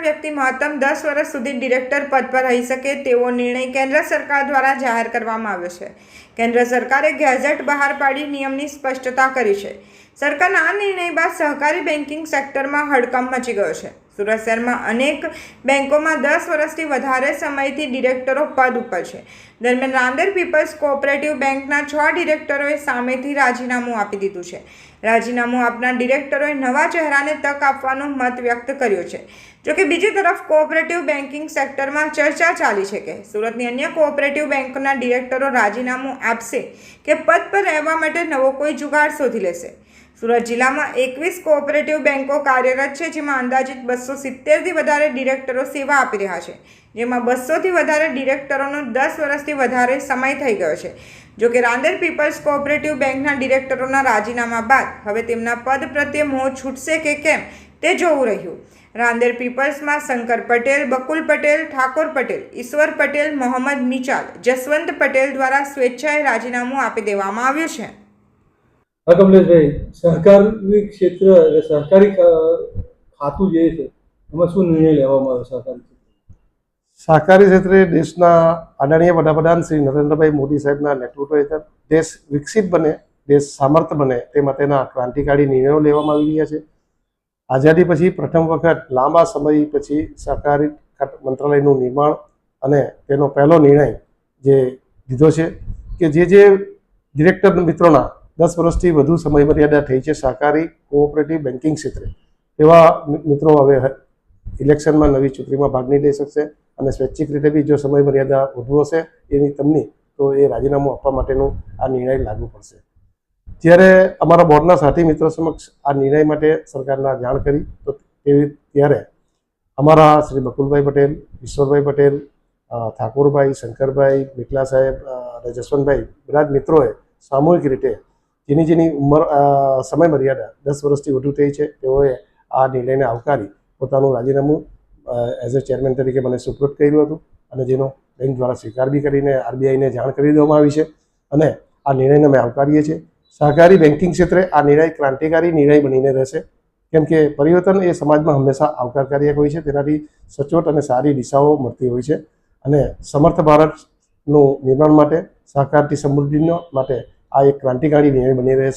પણ વ્યક્તિ મહત્તમ 10 વર્ષ સુધી ડિરેક્ટર પદ પર રહી શકે તેવો નિર્ણય કેન્દ્ર સરકાર દ્વારા જાહેર કરવામાં આવ્યો છે। કેન્દ્ર સરકારે ગેઝેટ બહાર પાડી નિયમની સ્પષ્ટતા કરી છે। સરકારના આ નિર્ણય બાદ સહકારી બેન્કિંગ સેક્ટરમાં હડકંપ મચી ગયો છે। સુરત શહેરમાં અનેક બેંકોમાં 10 વર્ષથી વધારે સમયથી ડિરેક્ટરો પદ ઉપર છે। દરમિયાન રાંદેર પીપલ્સ કોઓપરેટિવ બેંકના 6 ડિરેક્ટરોએ સામેથી રાજીનામું આપી દીધું છે। રાજીનામું આપનાર ડિરેક્ટરોએ નવા ચહેરાને તક આપવાનો મત વ્યક્ત કર્યો છે। જોકે બીજી તરફ કોઓપરેટિવ બેન્કિંગ સેક્ટરમાં ચર્ચા ચાલી છે કે સુરતની અન્ય કોઓપરેટિવ બેંકોના ડિરેક્ટરો રાજીનામું આપશે કે પદ પર રહેવા માટે નવો કોઈ જુગાડ શોધી લેશે। સુરત જિલ્લામાં 21 કોઓપરેટિવ બેંકો કાર્યરત છે, જેમાં અંદાજિત 270થી વધારે ડિરેક્ટરો સેવા આપી રહ્યા છે, જેમાં 200થી વધારે ડિરેક્ટરોનો 10 વર્ષથી વધારે સમય થઈ ગયો છે। જોકે રાંદેર પીપલ્સ કોઓપરેટિવ બેંકના ડિરેક્ટરોના રાજીનામા બાદ હવે તેમના પદ પ્રત્યે મોહ છૂટશે કે કેમ તે જોવું રહ્યું। રાંદેર પીપલ્સમાં શંકર પટેલ, બકુલ પટેલ, ઠાકોર પટેલ, ઈશ્વર પટેલ, મોહમ્મદ મિચાલ, જસવંત પટેલ દ્વારા સ્વેચ્છાએ રાજીનામું આપી દેવામાં આવ્યું છે। હા કમલેશભાઈ, સહકારી ક્ષેત્ર એટલે સહકારી ખાતું જે છે એમાં શું નિર્ણય લેવામાં આવ્યો? સહકારી ક્ષેત્રે દેશના આદરણીય વડાપ્રધાન શ્રી નરેન્દ્રભાઈ મોદી સાહેબના નેતૃત્વ હેઠળ દેશ વિકસિત બને, દેશ સામર્થ બને તે માટેના ક્રાંતિકારી નિર્ણયો લેવામાં આવી રહ્યા છે। આઝાદી પછી પ્રથમ વખત લાંબા સમય પછી સહકારી મંત્રાલયનું નિર્માણ અને તેનો પહેલો નિર્ણય જે લીધો છે કે જે ડિરેક્ટર મિત્રોના 10 વર્ષથી વધુ સમય મર્યાદા થઈ છે સહકારી કોઓપરેટિવ બેન્કિંગ ક્ષેત્રે, એવા મિત્રો હવે ઇલેક્શનમાં નવી ચૂંટણીમાં ભાગ નહીં લઈ શકશે અને સ્વૈચ્છિક રીતે બી જો સમય મર્યાદા વધુ હશે એની તેમની તો એ રાજીનામું આપવા માટેનું આ નિર્ણય લાગુ પડશે। જ્યારે અમારા બોર્ડના સાથી મિત્રો સમક્ષ આ નિર્ણય માટે સરકારના જાણ કરી તો ત્યારે અમારા શ્રી બકુલભાઈ પટેલ, ઈશ્વરભાઈ પટેલ, ઠાકોરભાઈ, શંકરભાઈ, બિકલા સાહેબ અને જસવંતભાઈ બધા જ મિત્રોએ સામૂહિક રીતે જેની ઉંમર સમય મર્યાદા 10 વર્ષથી વધુ થઈ છે તેઓએ આ નિર્ણયને આવકારી પોતાનું રાજીનામું એઝ અ ચેરમેન તરીકે મને સુપરત કર્યું હતું અને જેનો બેંક દ્વારા સ્વીકાર બી કરીને આરબીઆઈને જાણ કરી દેવામાં આવી છે અને આ નિર્ણયને અમે આવકારીએ છીએ। સહકારી બેન્કિંગ ક્ષેત્રે આ નિર્ણય ક્રાંતિકારી નિર્ણય બનીને રહેશે, કેમ કે પરિવર્તન એ સમાજમાં હંમેશા આવકારકાર્યક હોય છે, તેનાથી સચોટ અને સારી દિશાઓ મળતી હોય છે અને સમર્થ ભારતનું નિર્માણ માટે, સહકારથી સમૃદ્ધિ માટે આ એક ક્રાંતિકારી નિર્ણય બની રહે છે।